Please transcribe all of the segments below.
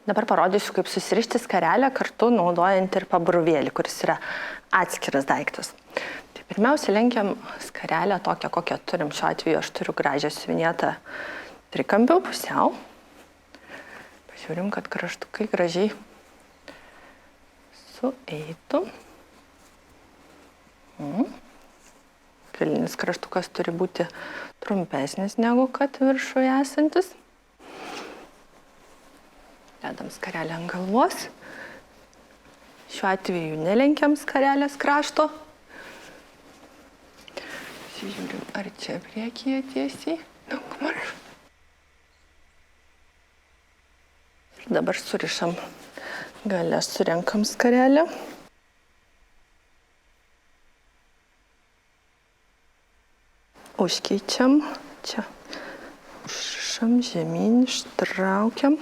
Dabar parodysiu, kaip susirišti skarelę kartu naudojant ir pabruvėlį, kuris yra atskiras daiktas. Tai pirmiausia, lenkiam skarelę tokią, kokią turim. Šiuo atveju aš turiu gražią siuvinėtą trikampių pusiau. Pažiūrim, kad kraštukai gražiai sueitų. Galinis kraštukas turi būti trumpesnis negu kad viršuje esantis. Dedam skarelę ant galvos. Šiuo atveju nelenkiam skarelės krašto. Žiūrim, ar čia priekyje tiesiai. Daugmaž. Ir dabar surišam gale, surenkam skarelę. Užkeičiam. Čia užrišam žemyn, ištraukiam.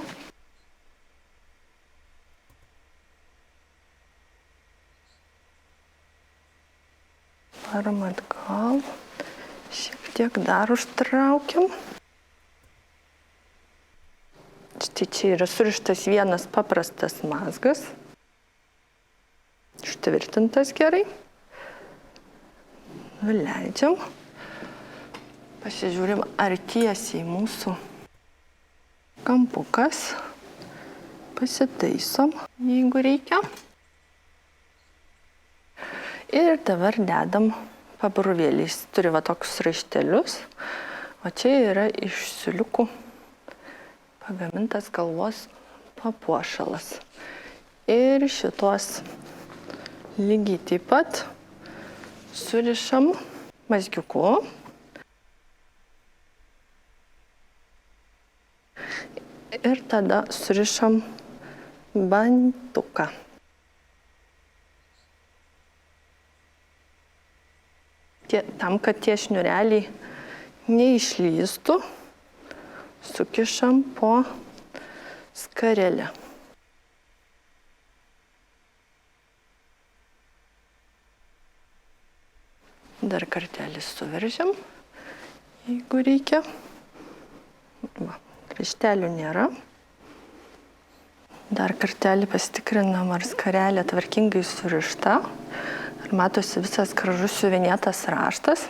Varom atgal. Šiek tiek dar užtraukiam. Štai čia yra surištas vienas paprastas mazgas. Ištvirtintas gerai. Nuleidžiam. Pasižiūrim, ar tiesiai mūsų kampukas. Pasitaisom, jeigu reikia. Ir dabar dedam pabruvėlį. Jis turi va tokius raištelius. O čia yra iš siūliukų pagamintas galvos papuošalas. Ir šitos lygiai taip pat surišam mazgiuku. Ir tada surišam bantuką. Tam, kad tie šniureliai neišlįstų, sukišam po skarelę. Dar kartelį suveržiam, jeigu reikia. Raištelių nėra. Dar kartelį pasitikrinam, ar skarelė tvarkingai surišta. Ar matosi visas gražus siuvinėtas raštas.